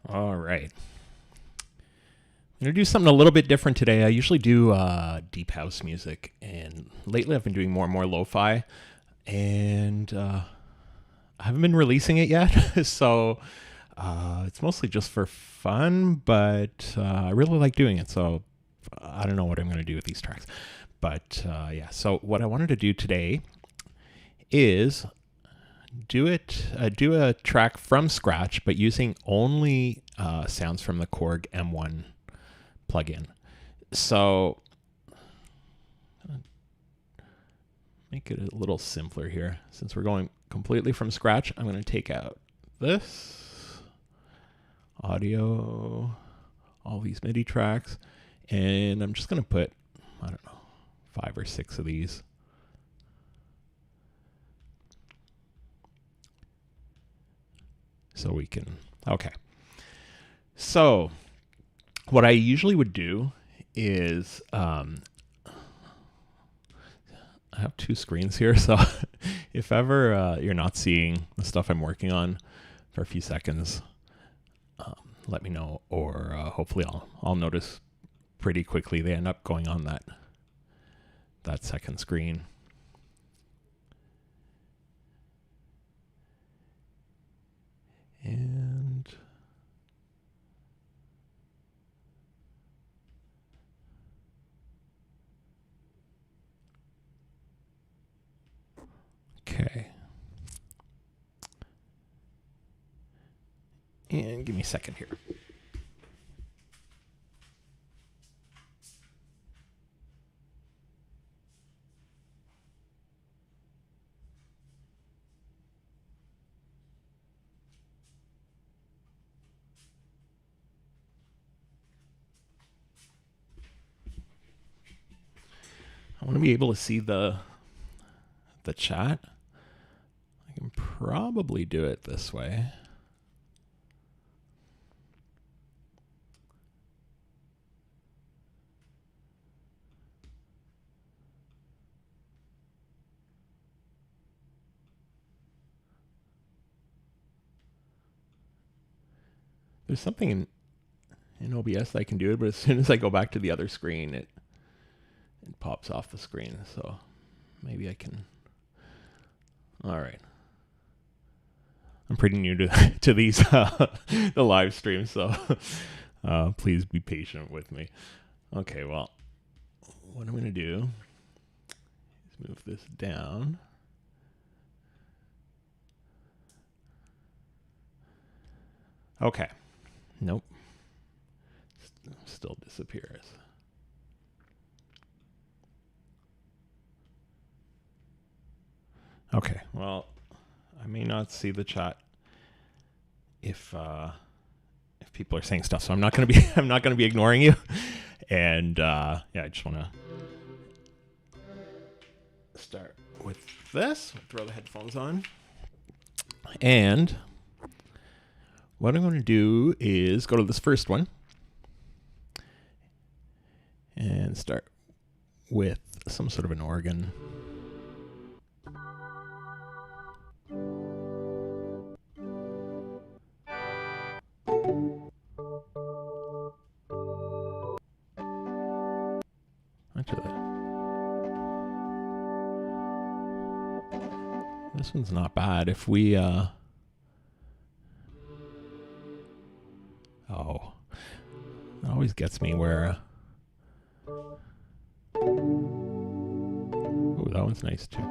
All right. I'm going to do something a little bit different today. I usually do deep house music, and lately I've been doing more and more lo-fi, and I haven't been releasing it yet, so it's mostly just for fun, but I really like doing it, so I don't know what I'm going to do with these tracks. But yeah, so what I wanted to do today is do a track from scratch, but using only sounds from the Korg M1 plugin. So make it a little simpler here. Since we're going completely from scratch, I'm going to take out this audio, all these MIDI tracks, and I'm just going to put, I don't know, 5 or 6 of these. So we can, okay. So what I usually would do is, I have 2 screens here, so if ever you're not seeing the stuff I'm working on for a few seconds, let me know, or hopefully I'll notice pretty quickly they end up going on that second screen. And okay. And give me a second here. I want to be able to see the chat. I can probably do it this way. There's something in OBS that I can do it, but as soon as I go back to the other screen, it pops off the screen. So maybe I can. All right. I'm pretty new to these the live streams, so please be patient with me. Okay, well, what I'm going to do is move this down. Okay. Nope. Still disappears. Okay, well, I may not see the chat if people are saying stuff, so I'm not going to be ignoring you. And yeah, I just want to start with this. Throw the headphones on. And what I'm going to do is go to this first one and start with some sort of an organ. This one's not bad. If we oh, it always gets me where oh, that one's nice too.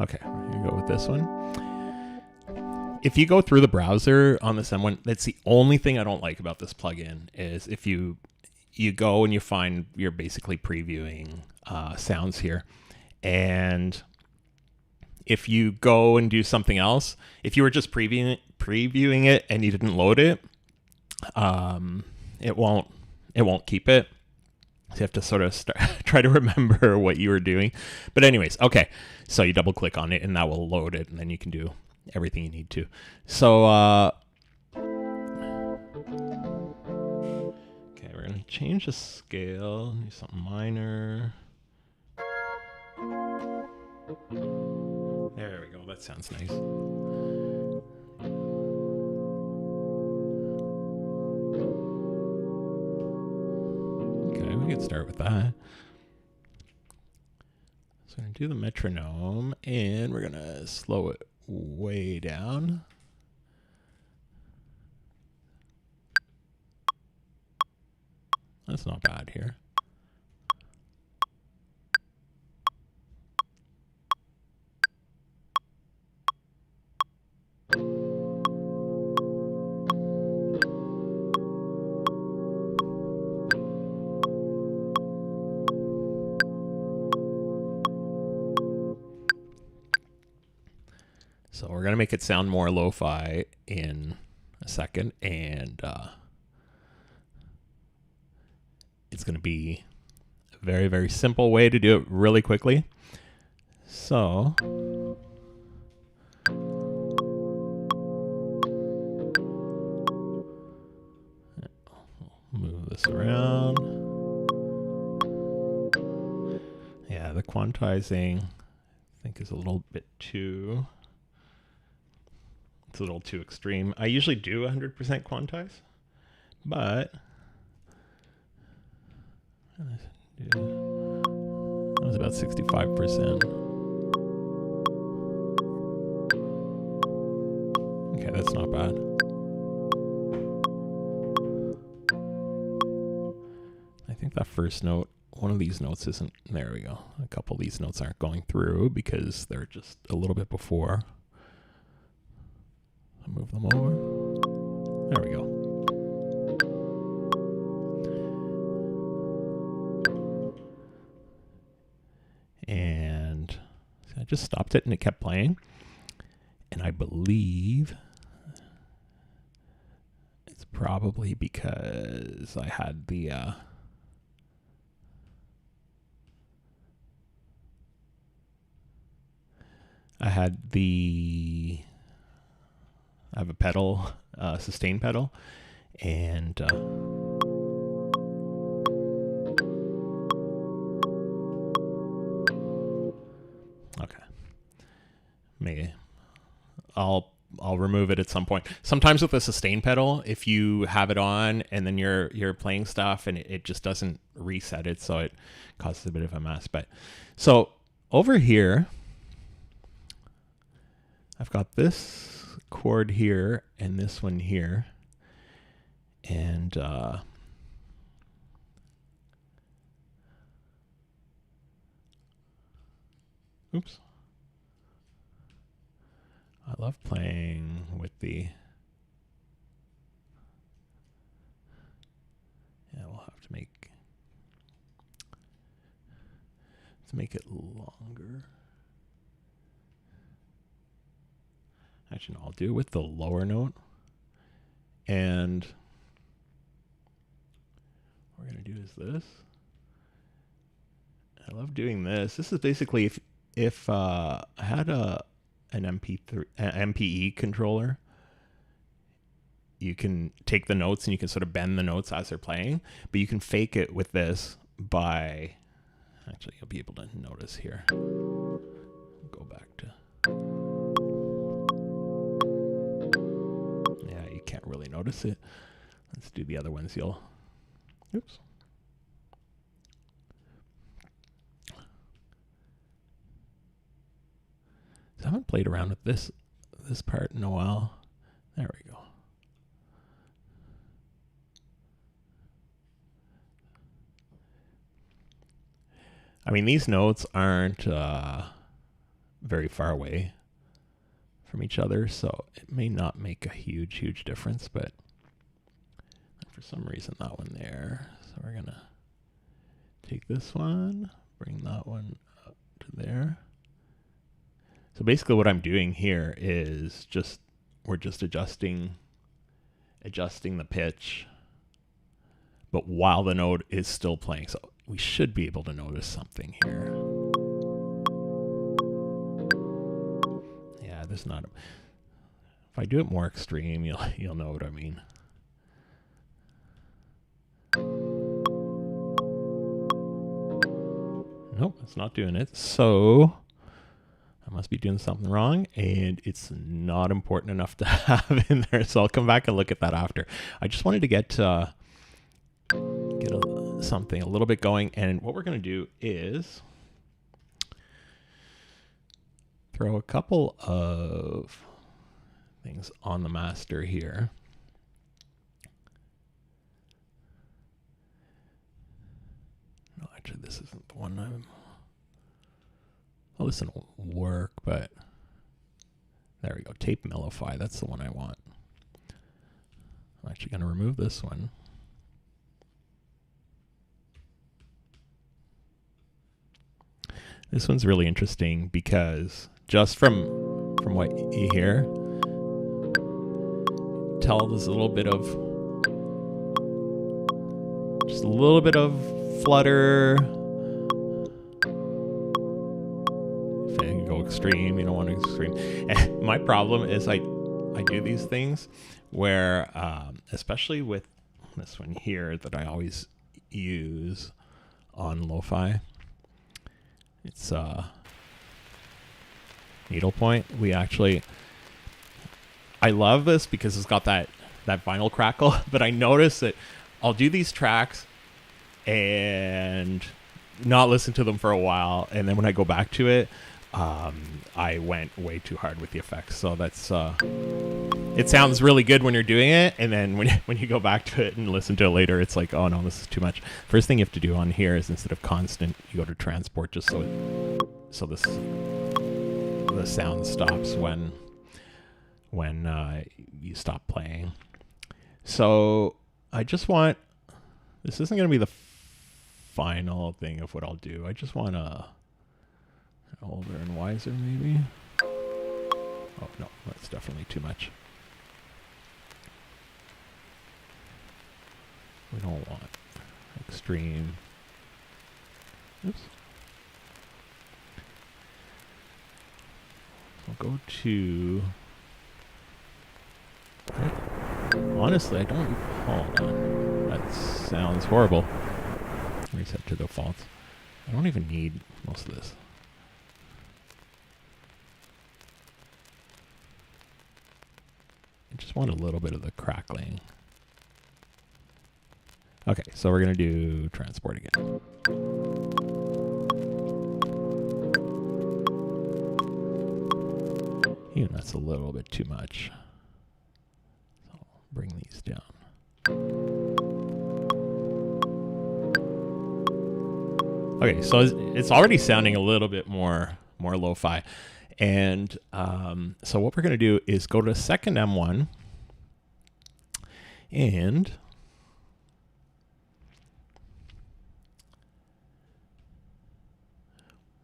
Okay, we're gonna go with this one. If you go through the browser on this M1, that's the only thing I don't like about this plugin is if you go and you find you're basically previewing sounds here, and if you go and do something else, if you were just previewing it and you didn't load it, it won't keep it. So you have to sort of try to remember what you were doing. But anyways, okay. So you double click on it and that will load it, and then you can do everything you need to. So okay, we're gonna change the scale, do something minor. There we go, that sounds nice. start with that. So I'm going to do the metronome, and we're going to slow it way down. That's not bad here. So we're going to make it sound more lo-fi in a second, and it's going to be a very, very simple way to do it really quickly. So move this around. Yeah, the quantizing I think is a little bit too... It's a little too extreme. I usually do 100% quantize, but that was about 65%. Okay, that's not bad. I think that first note, one of these notes isn't, there we go. A couple of these notes aren't going through because they're just a little bit before. Move them over. There we go. And so I just stopped it and it kept playing. And I believe it's probably because I had the I have a pedal, sustain pedal, and okay, maybe I'll remove it at some point. Sometimes with the sustain pedal, if you have it on and then you're playing stuff and it just doesn't reset it, so it causes a bit of a mess. But so over here, I've got this chord here and this one here, and oops, I love playing with the, yeah, we'll have to make it longer. Actually, no, I'll do it with the lower note. And what we're going to do is this. I love doing this. This is basically if I had an MPE controller, you can take the notes and you can sort of bend the notes as they're playing, but you can fake it with this by, actually, you'll be able to notice here. Go back to, can't really notice it. Let's do the other ones. Oops. So I haven't played around with this part in a while. There we go. I mean, these notes aren't very far away from each other, so it may not make a huge difference, but for some reason that one there. So we're gonna take this one, bring that one up to there. So basically what I'm doing here is we're just adjusting the pitch, but while the note is still playing. So we should be able to notice something here. There's not a, if I do it more extreme, you'll know what I mean. Nope, it's not doing it. So I must be doing something wrong, and it's not important enough to have in there. So I'll come back and look at that after. I just wanted to get a something a little bit going. And what we're going to do is throw a couple of things on the master here. No, actually, this isn't the one I'm... Well, this won't work, but there we go. Tape MELLO-FI. That's the one I want. I'm actually going to remove this one. This one's really interesting because just from what you hear, tell there's a little bit of, just a little bit of flutter. If I can go extreme, you don't want to extreme. And my problem is I do these things where, especially with this one here that I always use on lo-fi, it's Needlepoint. I love this because it's got that vinyl crackle, but I notice that I'll do these tracks and not listen to them for a while, and then when I go back to it, I went way too hard with the effects. So that's it sounds really good when you're doing it, and then when you go back to it and listen to it later, it's like, oh no, this is too much. First thing you have to do on here is, instead of constant, you go to transport, just so the sound stops when you stop playing. So I just want, this isn't going to be the final thing of what I'll do. I just want a older and wiser, maybe. Oh no, that's definitely too much. We don't want extreme. Oops. I'll go to... Honestly, I don't... Hold on. That sounds horrible. Reset to defaults. I don't even need most of this. I just want a little bit of the crackling. Okay, so we're going to do transport again. Even that's a little bit too much. So I'll bring these down. Okay, so it's already sounding a little bit more lo-fi. And so what we're going to do is go to second M1, and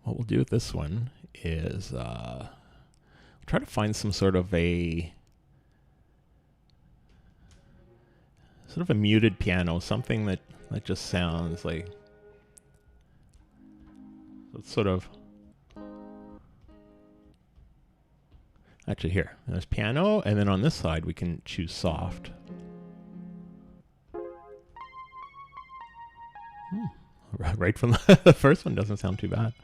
what we'll do with this one is try to find some sort of a muted piano, something that just sounds like, it's sort of, actually here, there's piano, and then on this side we can choose soft. Right from the first one doesn't sound too bad.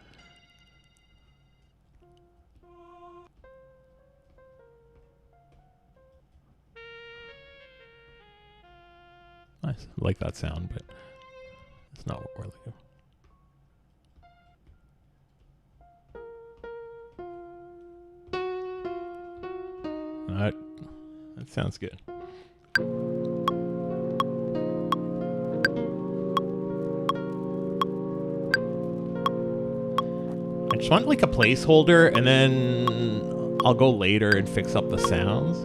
Nice. I like that sound, but it's not what we're looking for. That sounds good. I just want like a placeholder, and then I'll go later and fix up the sounds.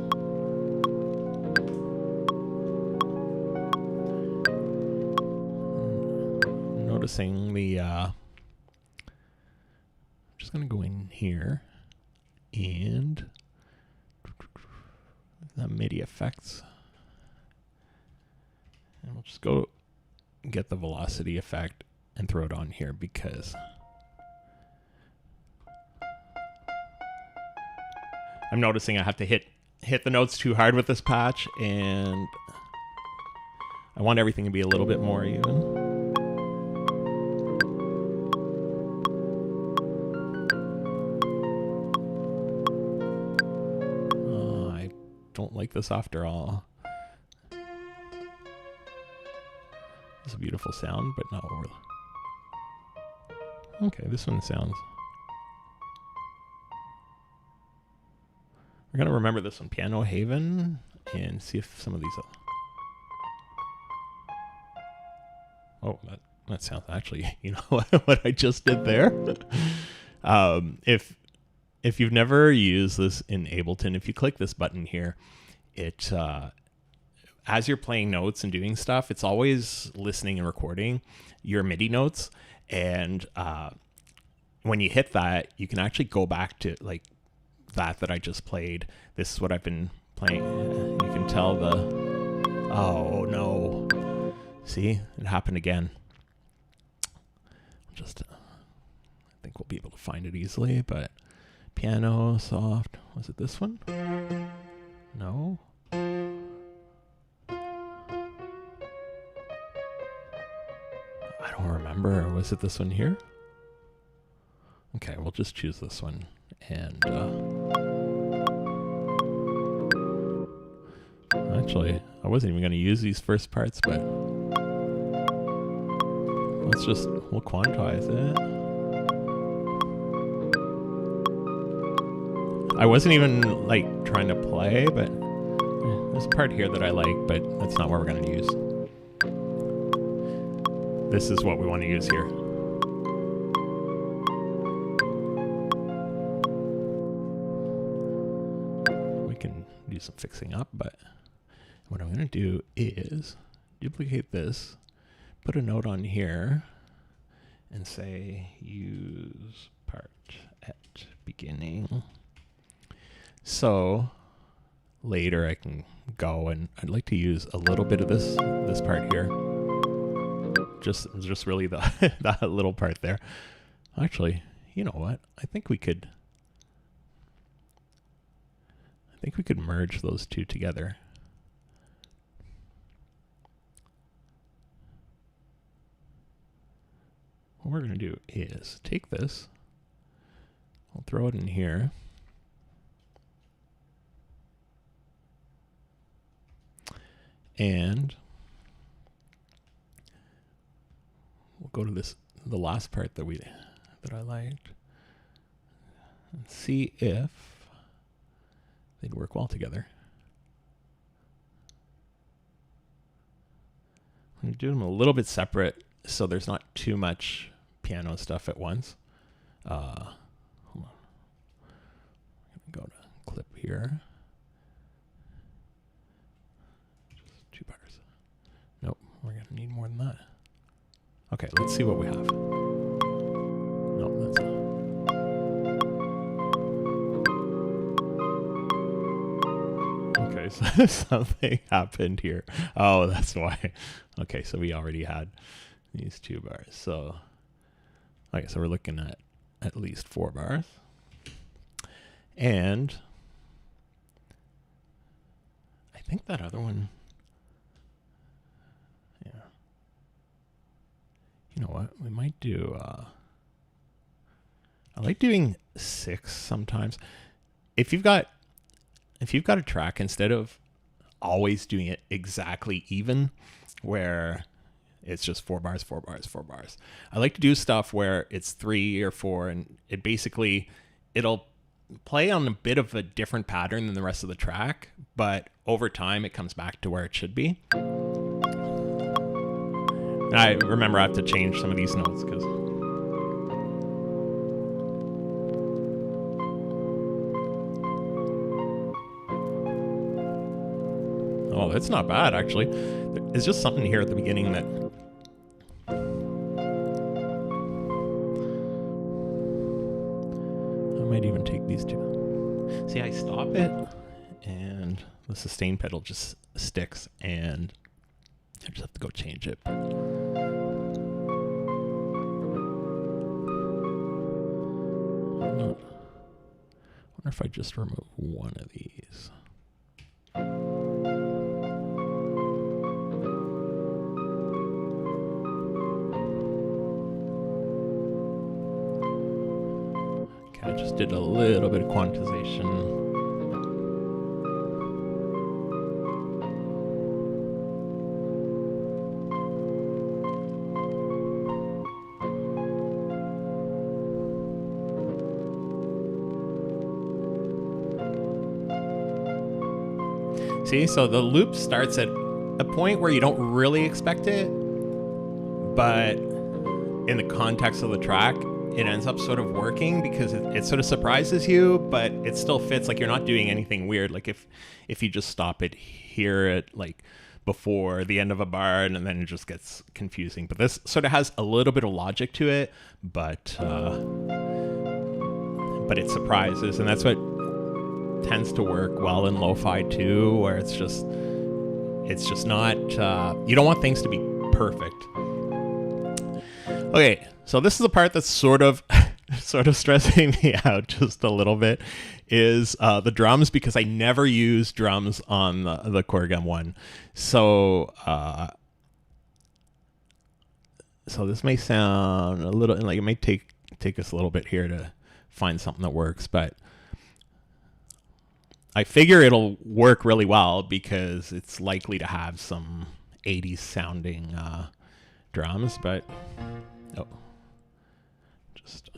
Noticing the I'm just gonna go in here and the MIDI effects, and we'll just go get the velocity effect and throw it on here, because I'm noticing I have to hit the notes too hard with this patch, and I want everything to be a little bit more even. Don't like this after all. It's a beautiful sound, but not over. Okay, this one sounds. We're gonna remember this one, Piano Haven, and see if some of these. Oh, that sounds actually. You know what I just did there. If you've never used this in Ableton, if you click this button here, it as you're playing notes and doing stuff, it's always listening and recording your MIDI notes, and when you hit that, you can actually go back to like that I just played. This is what I've been playing. You can tell the, oh no, see, it happened again. Just I think we'll be able to find it easily, but piano soft, was it this one? No. I don't remember. Was it this one here? Okay, we'll just choose this one. And actually, I wasn't even going to use these first parts, but we'll quantize it. I wasn't even like trying to play, but there's a part here that I like, but that's not what we're going to use. This is what we want to use here. We can do some fixing up, but what I'm going to do is duplicate this, put a note on here, and say use part at beginning. So later I can go and I'd like to use a little bit of this part here. Just really that little part there. Actually, you know what? I think we could merge those two together. What we're going to do is take this, we'll throw it in here. And we'll go to the last part that I liked, and see if they'd work well together. I'm going to do them a little bit separate so there's not too much piano stuff at once. Hold on. I'm going to go to clip here. Just 2 bars. Nope, we're going to need more than that. Okay, let's see what we have. No, that's not. Okay, so something happened here. Oh, that's why. Okay, so we already had these 2 bars. So, okay, so we're looking at least 4 bars. And I think that other one, yeah. You know what? We might do, I like doing 6 sometimes. If you've got a track, instead of always doing it exactly even, where it's just 4 bars, 4 bars, 4 bars. I like to do stuff where it's 3 or 4, and it'll play on a bit of a different pattern than the rest of the track, but over time it comes back to where it should be. And I remember I have to change some of these notes because oh, that's not bad actually. It's just something here at the beginning that I might even take these 2. See, I stop it and the sustain pedal just sticks and I just have to go change it. I wonder if I just remove one of these. Okay, I just did a little bit of quantization. See, so the loop starts at a point where you don't really expect it, but in the context of the track, it ends up sort of working because it sort of surprises you, but it still fits. Like, you're not doing anything weird. Like, if you just stop it here at like before the end of a bar, and then it just gets confusing. But this sort of has a little bit of logic to it, but it surprises, and that's what tends to work well in lo-fi too, where it's just not, you don't want things to be perfect. Okay, so this is the part that's sort of stressing me out just a little bit, is the drums, because I never use drums on the Korg M1. So so this may sound a little like, it may take us a little bit here to find something that works, but I figure it'll work really well because it's likely to have some 80s sounding drums, but oh, just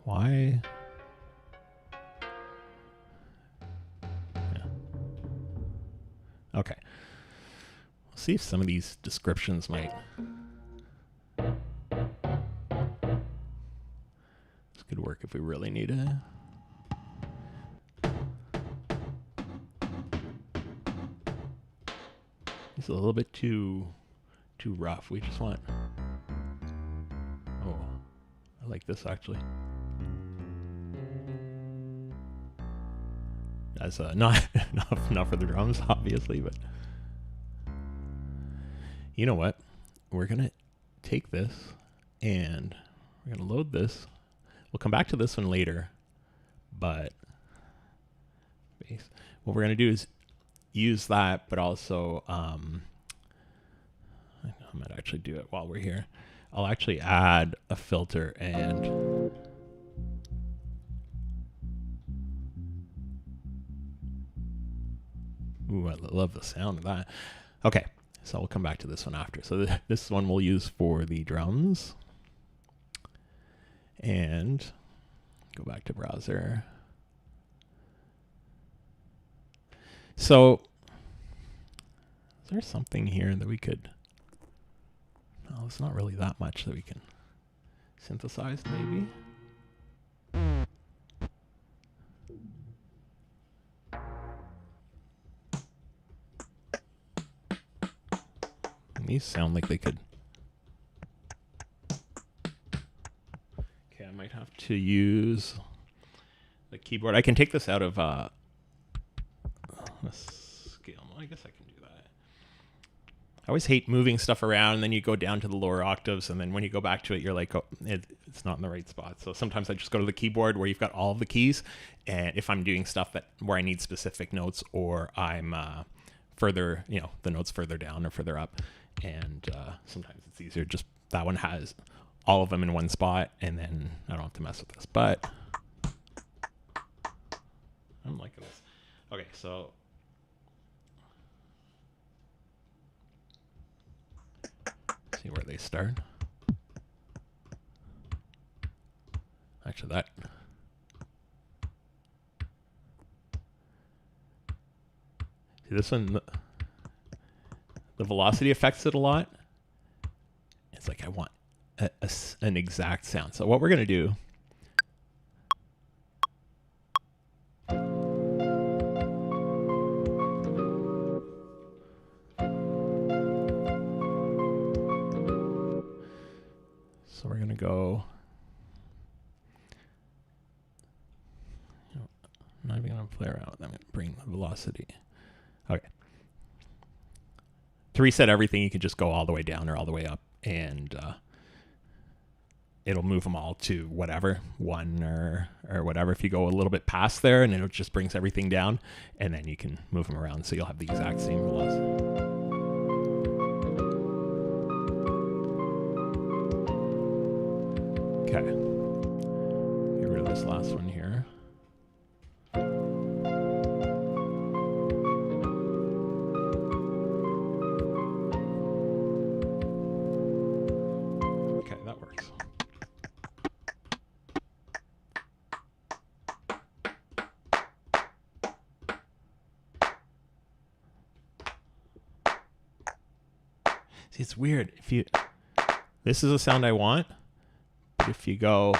why? Yeah. Okay. We'll see if some of these descriptions might. This could work if we really need it. It's a little bit too rough. We just want. Oh, I like this actually. As not for the drums, obviously, but you know what? We're gonna take this and we're gonna load this. We'll come back to this one later, but what we're gonna do is use that, but also I might actually do it while we're here. I'll actually add a filter and ooh, I love the sound of that. Okay, so we'll come back to this one after. So this one we'll use for the drums. And go back to browser. So is there something here that we could, no, it's not really that much that we can synthesize maybe. And these sound like they could. Okay, I might have to use the keyboard. I can take this out of scale. I guess I can do that. I always hate moving stuff around, and then you go down to the lower octaves, and then when you go back to it, you're like, oh, it's not in the right spot. So sometimes I just go to the keyboard where you've got all of the keys, and if I'm doing stuff where I need specific notes, or I'm further, the notes further down or further up, and sometimes it's easier. Just that one has all of them in one spot, and then I don't have to mess with this. But I'm liking this. Okay, so see where they start. Actually, that. See this one, the velocity affects it a lot. It's like I want an exact sound. So what we're gonna do. So we're gonna go. I'm not even gonna play around. I'm gonna bring the velocity. Okay. To reset everything, you can just go all the way down or all the way up, and it'll move them all to whatever, 1 or whatever. If you go a little bit past there, and it just brings everything down, and then you can move them around, so you'll have the exact same velocity. Okay. Get rid of this last one here. Okay, that works. See, it's weird. If you, this is a sound I want, but if you go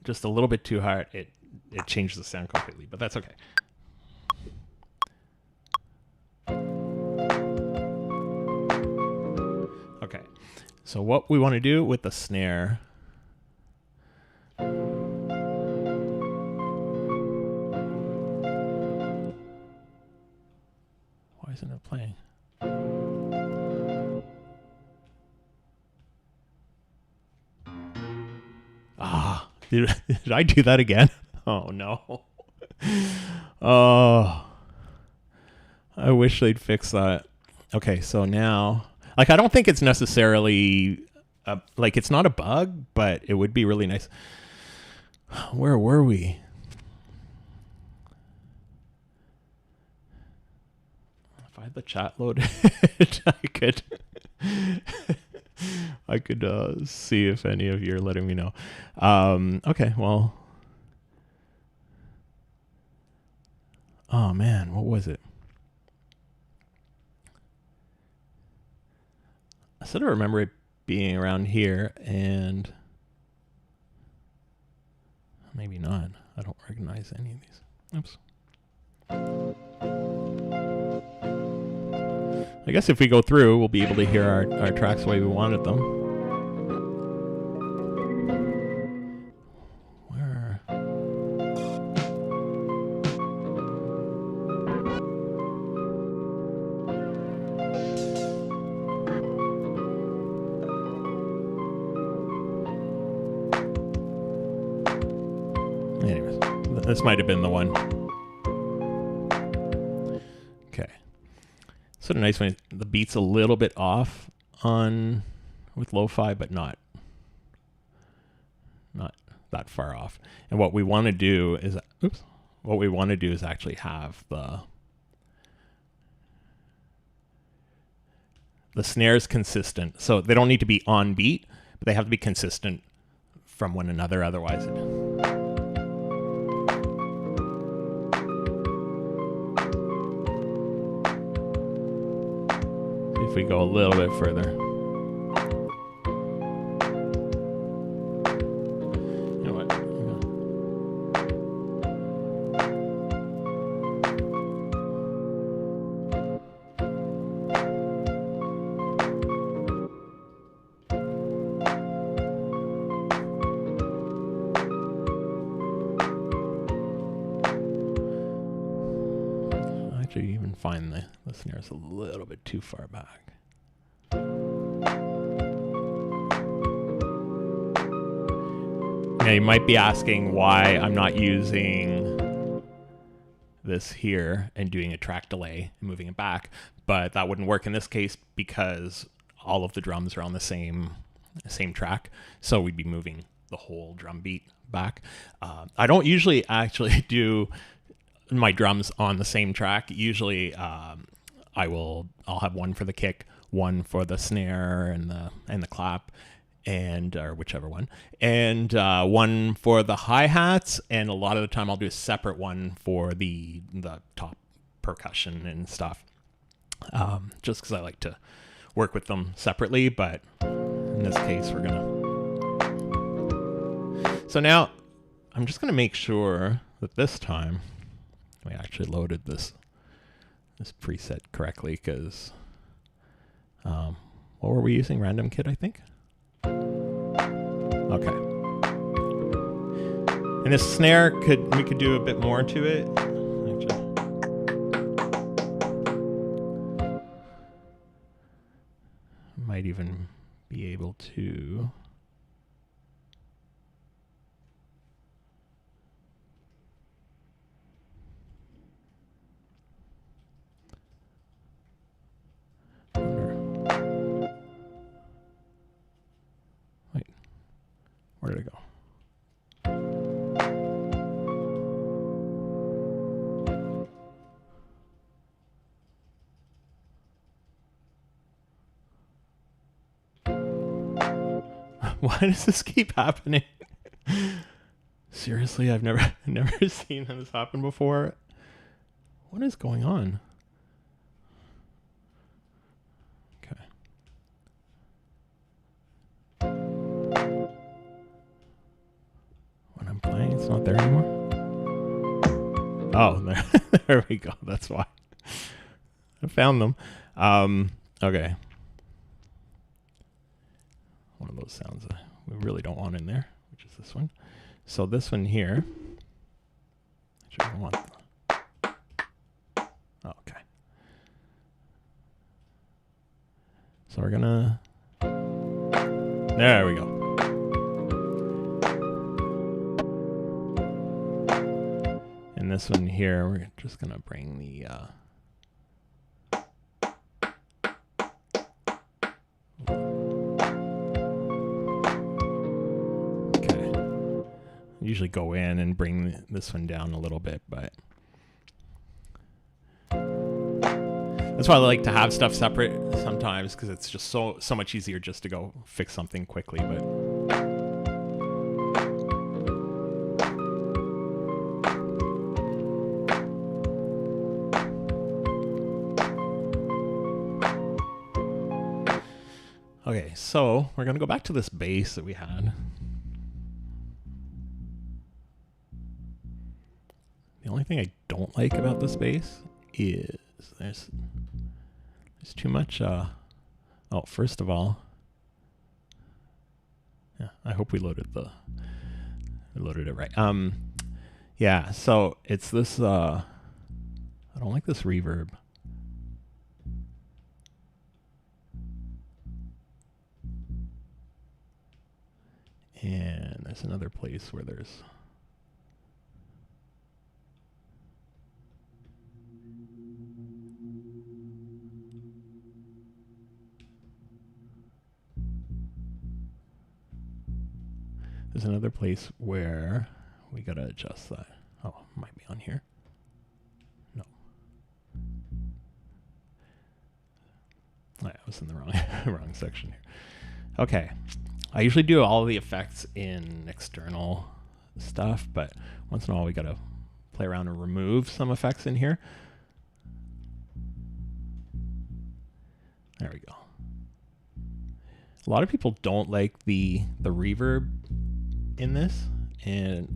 just a little bit too hard, it changes the sound completely, but that's okay. Okay, so what we want to do with the snare, why isn't it playing? Did I do that again? Oh no. Oh, I wish they'd fix that. Okay, so now, like, I don't think it's necessarily like, it's not a bug, but it would be really nice. Where were we? If I had the chat loaded, I could see if any of you are letting me know. Okay, well. Oh man, what was it? I sort of remember it being around here, and maybe not. I don't recognize any of these. Oops. I guess if we go through, we'll be able to hear our tracks the way we wanted them. Where? Anyways, this might have been the one. Okay. Sort of nice when the beat's a little bit off on with lo-fi, but not that far off. And what we want to do is, what we want to do is actually have the snares consistent. So they don't need to be on beat, but they have to be consistent from one another. Otherwise, if we go a little bit further. You know what? Actually, even find the snares a little bit too far back. Now you might be asking why I'm not using this here and doing a track delay and moving it back, but that wouldn't work in this case because all of the drums are on the same track, so we'd be moving the whole drum beat back. I don't usually actually do my drums on the same track. Usually I'll have one for the kick, one for the snare and the clap, and or whichever one, and one for the hi-hats, and a lot of the time I'll do a separate one for the top percussion and stuff, just because I like to work with them separately. But in this case we're gonna, so now I'm just gonna make sure that this time we actually loaded this preset correctly, because what were we using? Random Kit, I think. Okay. And this snare we could do a bit more to it. Actually, might even be able to. Where did it go? Why does this keep happening? Seriously, I've never seen this happen before. What is going on? not there anymore? Oh, there, there we go. That's why. I found them. Okay. One of those sounds we really don't want in there, which is this one. So this one here. Actually, I want. Oh, okay. So we're gonna. There we go. And this one here, we're just gonna bring the. Usually go in and bring this one down a little bit, but that's why I like to have stuff separate sometimes, because it's just so much easier just to go fix something quickly. But okay, so we're gonna go back to this bass that we had. The only thing I don't like about this bass is there's too much. Oh, first of all, yeah, I hope we loaded it right. Yeah. So it's this. I don't like this reverb. And there's another place where there's. There's another place where we gotta adjust that. Oh, it might be on here. No. I was in the wrong section here. Okay. I usually do all of the effects in external stuff, but once in a while we gotta play around and remove some effects in here. There we go. A lot of people don't like the reverb in this, and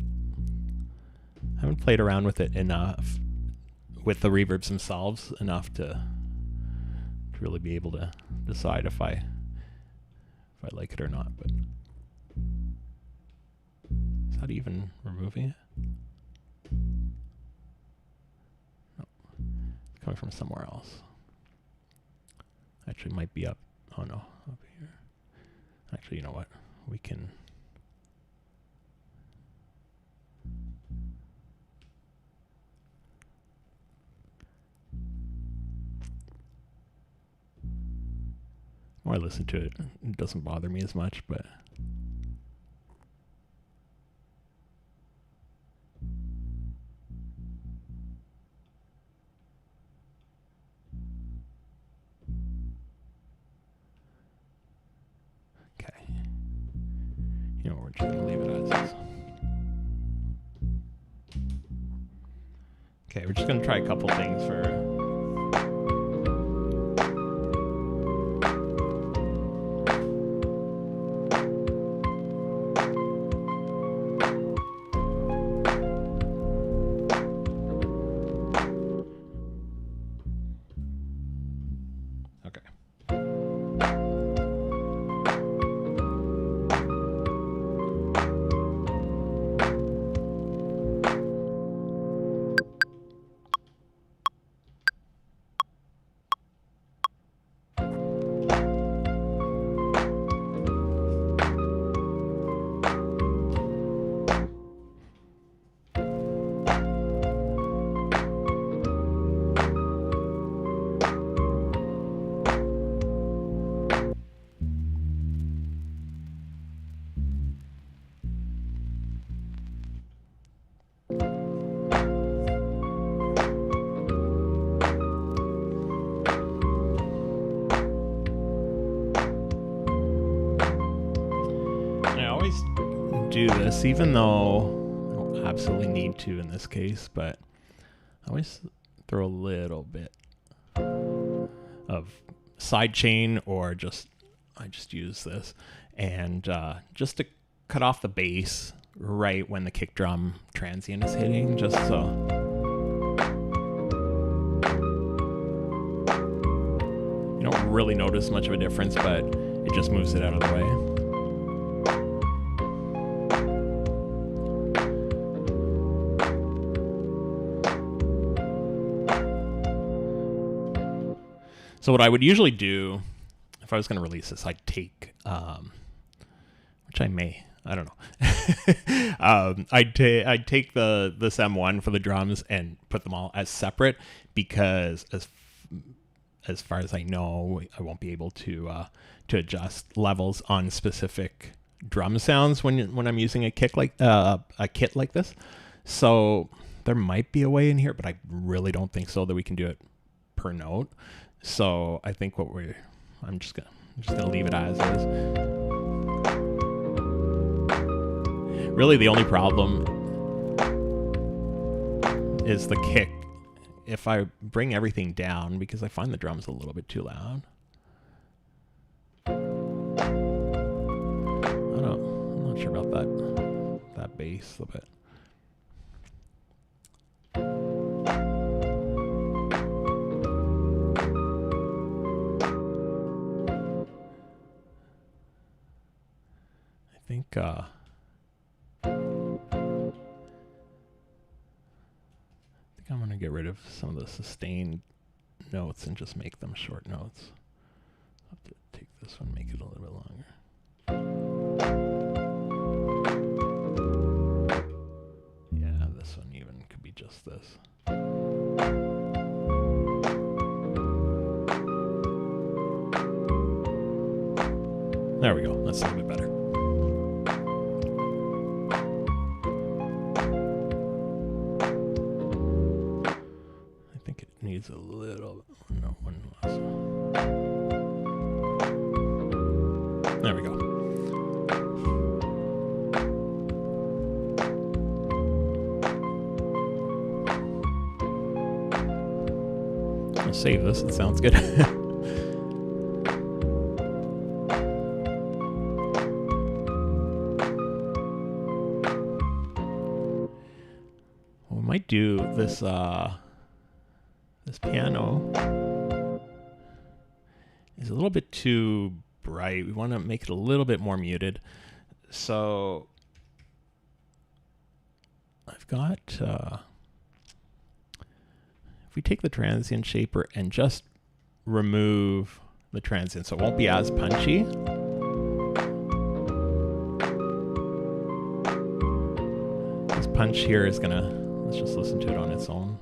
I haven't played around with it enough, with the reverbs themselves enough to really be able to decide if I like it or not. But is that even removing it? No, it's coming from somewhere else. Actually, it might be up. Oh no, up here. Actually, you know what? We can. The more I listen to it, it doesn't bother me as much, but okay. You know, we're just gonna leave it as is. Okay, we're just gonna try a couple things for. Do this, even though I don't absolutely need to in this case, but I always throw a little bit of side chain, or I just use this, and just to cut off the bass right when the kick drum transient is hitting, just so you don't really notice much of a difference, but it just moves it out of the way. So what I would usually do, if I was going to release this, I'd take, which I may, I don't know. I'd take this M1 for the drums and put them all as separate, because as far as I know, I won't be able to adjust levels on specific drum sounds when I'm using a kit like this. So there might be a way in here, but I really don't think so that we can do it per note. So I think I'm just gonna leave it as is. Really, the only problem is the kick. If I bring everything down, because I find the drums a little bit too loud. I'm not sure about that bass a bit. I think I'm going to get rid of some of the sustained notes and just make them short notes. I'll have to take this one, make it a little bit longer. Yeah, this one even could be just this. There we go. That's a little bit better. Needs a little, no, one last one. There we go. I'll save this, it sounds good. We might do this, this piano is a little bit too bright. We want to make it a little bit more muted. So I've got, if we take the transient shaper and just remove the transient so it won't be as punchy. This punch here is gonna, let's just listen to it on its own.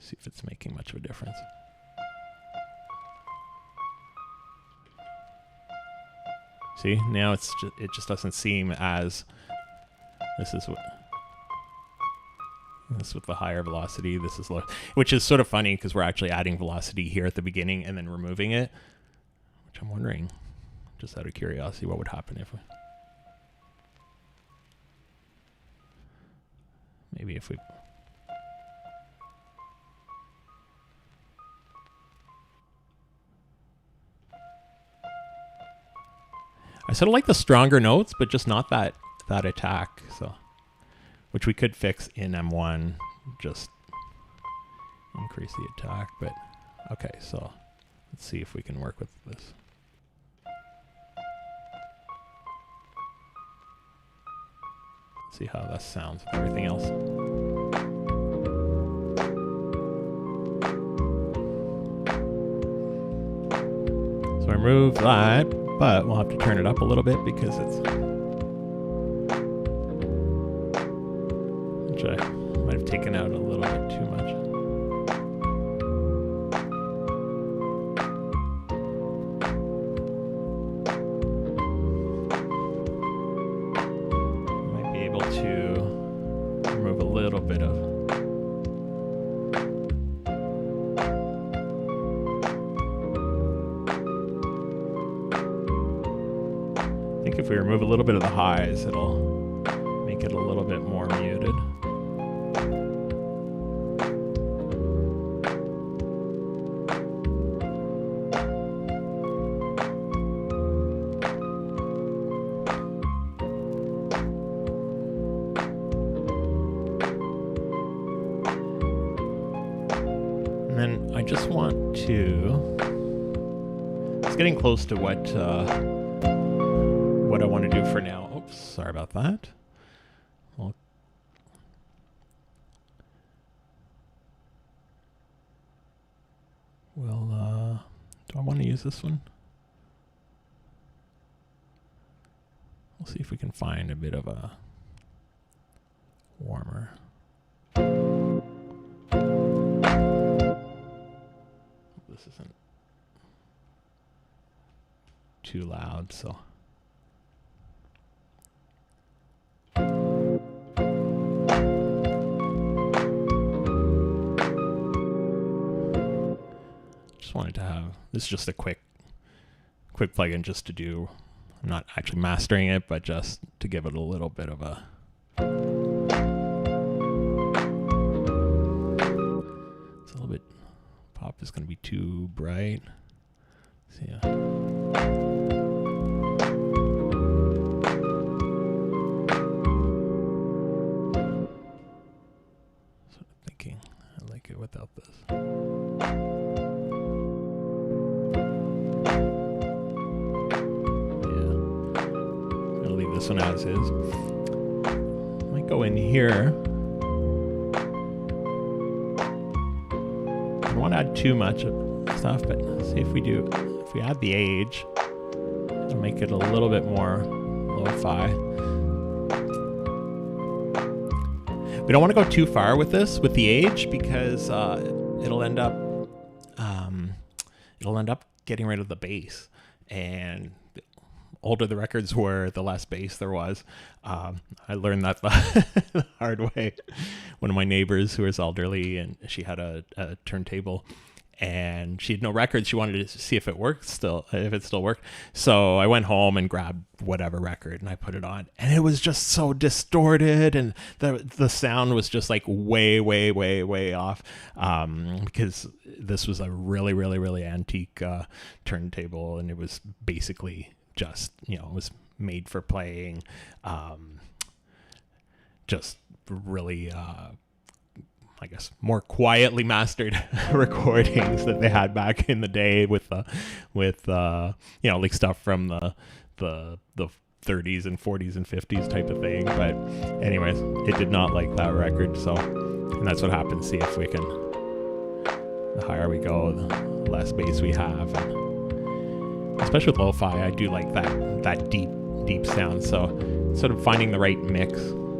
See if it's making much of a difference. See, now it just doesn't seem as, this is with the higher velocity, this is low, which is sort of funny because we're actually adding velocity here at the beginning and then removing it, which I'm wondering, just out of curiosity, what would happen if we I sort of like the stronger notes, but just not that attack. So, which we could fix in M1, just increase the attack. But okay, so let's see if we can work with this. See how that sounds with everything else. So I remove that. But we'll have to turn it up a little bit because which I might have taken out a little bit too much. Might be able to remove a little bit of. If we remove a little bit of the highs, it'll make it a little bit more muted. just want to... It's getting close to what I want to do for now. Oops, sorry about that. Well, do I want to use this one? We'll see if we can find a bit of a warmer. This isn't too loud, so. Just wanted to have, this is just a quick plugin just to do, I'm not actually mastering it, but just to give it a little bit of a, it's a little bit, pop is going to be too bright. So yeah. Sort of thinking I like it without this. This one as is. Might go in here. I don't want to add too much of stuff, but see if we do. If we add the age, it'll make it a little bit more lo-fi. We don't want to go too far with this, with the age, because it'll end up getting rid of the bass. And older the records were, the less bass there was. I learned that the hard way. One of my neighbors who was elderly, and she had a turntable, and she had no records. She wanted to see if it worked still, if it still worked. So I went home and grabbed whatever record and I put it on, and it was just so distorted, and the sound was just like way off, because this was a really antique turntable, and it was basically just, you know, it was made for playing, just really, I guess, more quietly mastered recordings that they had back in the day with you know, like stuff from the 30s and 40s and 50s type of thing. But anyways, it did not like that record. So, and that's what happens. See if we can, the higher we go, the less bass we have. And especially with lo-fi, I do like that deep sound. So sort of finding the right mix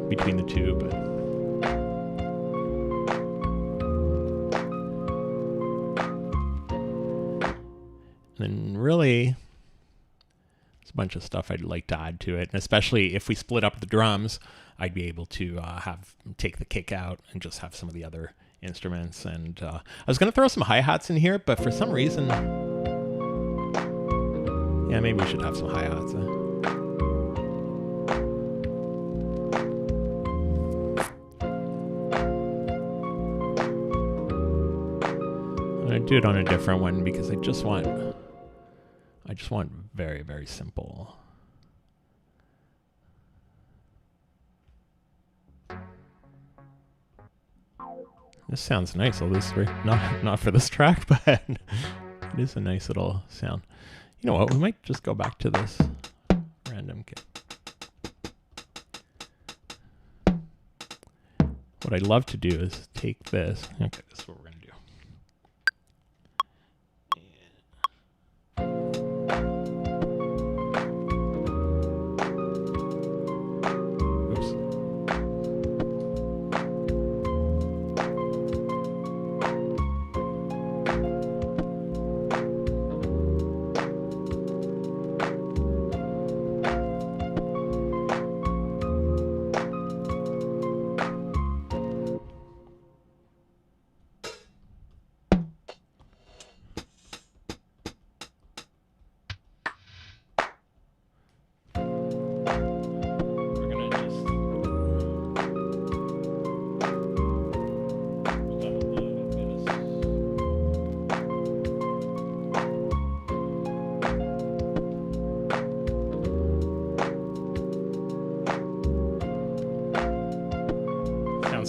between the two. But and then really, there's a bunch of stuff I'd like to add to it. And especially if we split up the drums, I'd be able to take the kick out and just have some of the other instruments. And I was going to throw some hi-hats in here, but for some reason, yeah, maybe we should have some hi-hats. I'm going to do it on a different one because I just want very simple. This sounds nice, at least not for this track, but it is a nice little sound. You know what, we might just go back to this random kit. What I'd love to do is take this. Okay, this is what we're going to do.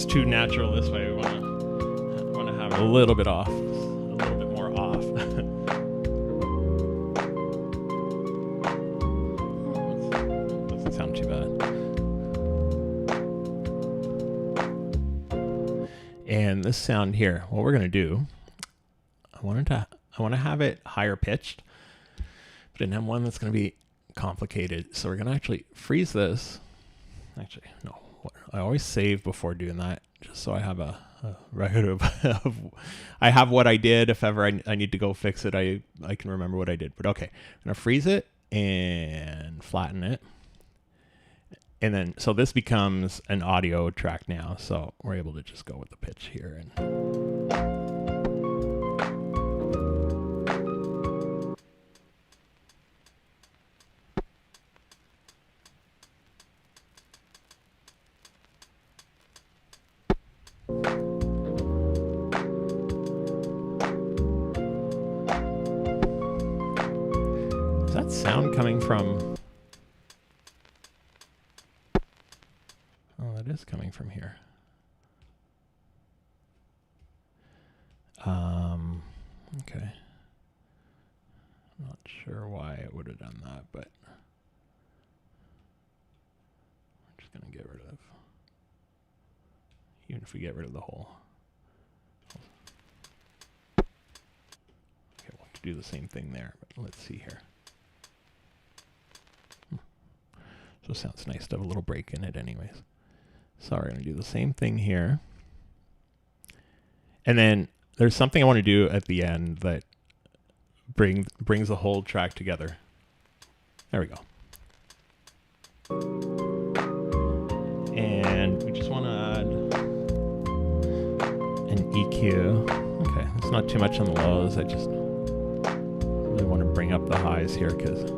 Too natural this way. We want to have a little bit off, a little bit sound too bad. And this sound here, what we're gonna do, I want to have it higher pitched, but in M1 that's gonna be complicated. So we're gonna actually freeze this. Actually, no, I always save before doing that, just so I have a record of I have what I did. If ever I need to go fix it, I can remember what I did. But okay, I'm gonna freeze it and flatten it, and then so this becomes an audio track now. So we're able to just go with the pitch here and. Sound coming from, oh, that is coming from here. Okay. I'm not sure why it would have done that, but we're just gonna get rid of, even if we get rid of the whole. Okay, we'll have to do the same thing there, but let's see here. So it sounds nice to have a little break in it anyways. So we're going to do the same thing here. And then there's something I want to do at the end that brings the whole track together. There we go. And we just want to add an EQ. Okay, it's not too much on the lows. I just really want to bring up the highs here because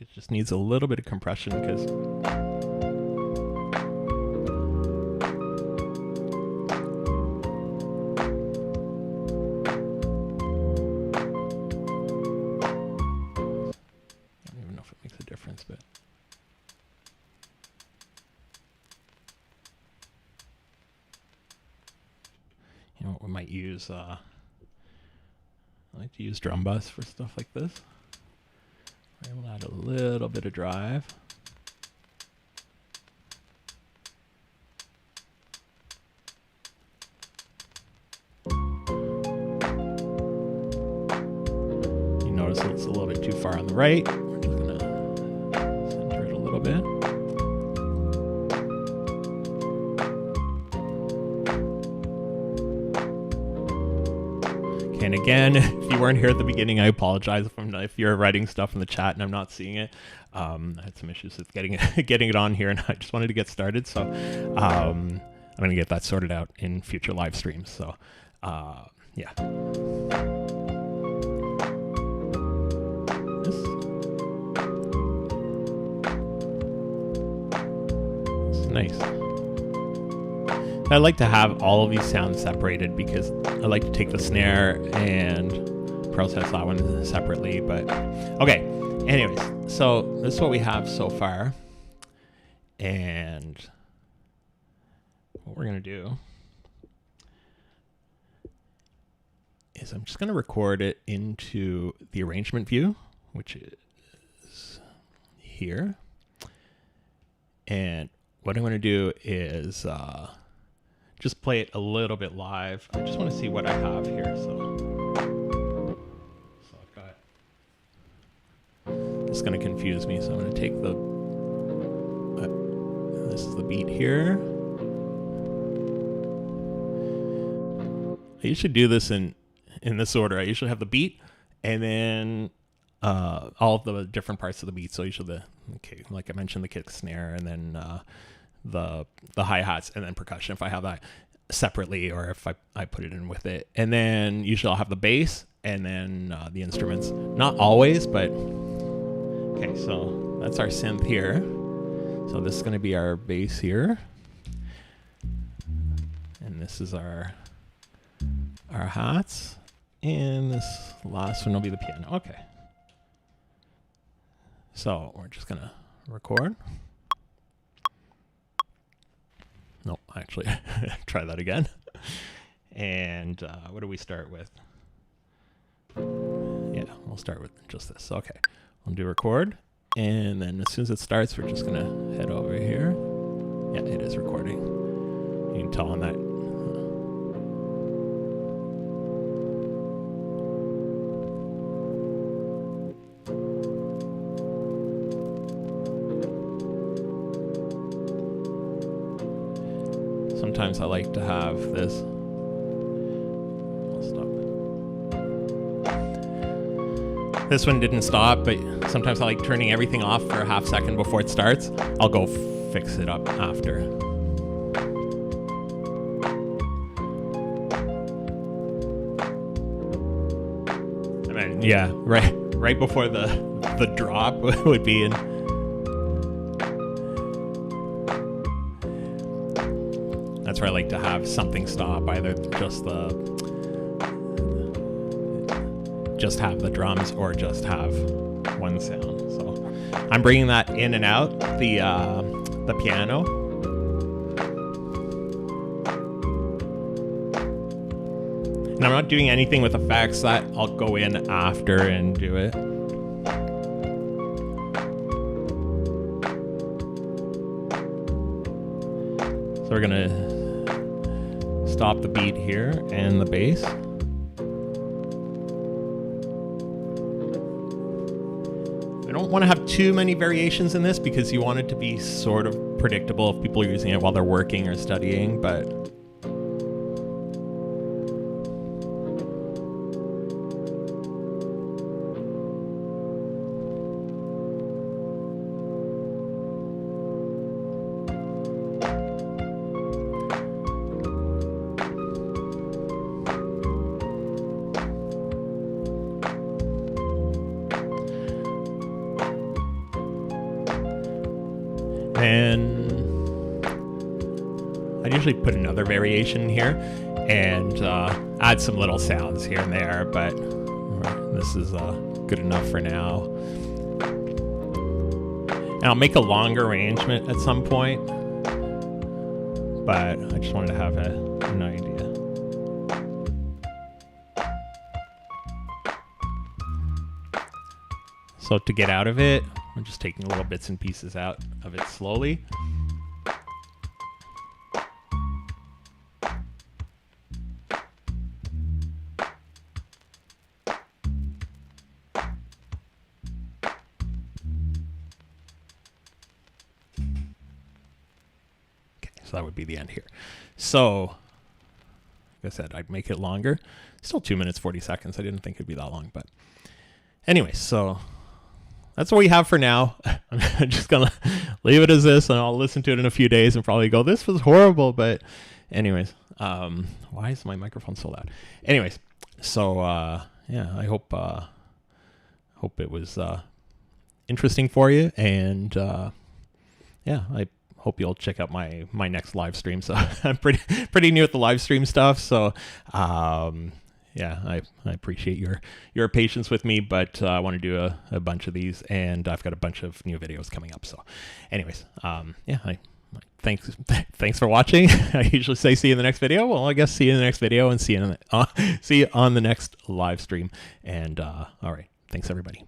it just needs a little bit of compression because I don't even know if it makes a difference, but you know what we might use, I like to use drum bus for stuff like this. We're able to add a little bit of drive. You notice it's a little bit too far on the right. We're just going to center it a little bit. And again, if you weren't here at the beginning, I apologize if you're writing stuff in the chat and I'm not seeing it. I had some issues with getting it on here, and I just wanted to get started. So I'm going to get that sorted out in future live streams. So yeah. This is nice. I like to have all of these sounds separated because I like to take the snare and process that one separately. But okay, anyways, so this is what we have so far. And what we're going to do is I'm just going to record it into the arrangement view, which is here. And what I'm going to do is just play it a little bit live. I just want to see what I have here. So I've got, it's going to confuse me. So I'm going to take the, this is the beat here. I usually do this in this order. I usually have the beat and then all of the different parts of the beat. So usually okay, like I mentioned, the kick, snare, and then the hi-hats, and then percussion if I have that separately, or if I put it in with it. And then usually I'll have the bass and then the instruments. Not always, but okay, so that's our synth here. So this is going to be our bass here. And this is our hats. And this last one will be the piano. Okay. So we're just going to record. No, actually, try that again. And what do we start with? we'll start with just this. Okay, I'll do record, and then as soon as it starts, we're just gonna head over here. Yeah, it is recording. You can tell on that. Sometimes I like to have this. I'll stop. This one didn't stop, but sometimes I like turning everything off for a half second before it starts. I'll go fix it up after. I mean, yeah, right before the drop would be in. That's where I like to have something stop, either just have the drums or just have one sound. So I'm bringing that in and out, the piano. And I'm not doing anything with effects. That I'll go in after and do it. So we're gonna stop the beat here and the bass. I don't want to have too many variations in this because you want it to be sort of predictable if people are using it while they're working or studying, but and I'd usually put another variation here and add some little sounds here and there, but this is good enough for now. And I'll make a longer arrangement at some point, but I just wanted to have an idea. So to get out of it, I'm just taking little bits and pieces out of it slowly. Okay, so that would be the end here. So, like I said, I'd make it longer. Still 2 minutes, 40 seconds. I didn't think it'd be that long, but anyway, so that's what we have for now. I'm just going to leave it as this, and I'll listen to it in a few days and probably go, this was horrible. But anyways, why is my microphone so loud? Anyways, so yeah, I hope it was interesting for you. And yeah, I hope you'll check out my next live stream. So I'm pretty new at the live stream stuff. So yeah, I appreciate your patience with me, but I want to do a bunch of these, and I've got a bunch of new videos coming up. So anyways, yeah, thanks for watching. I usually say see you in the next video. Well, I guess see you in the next video, and see you on the next live stream. And all right, thanks everybody.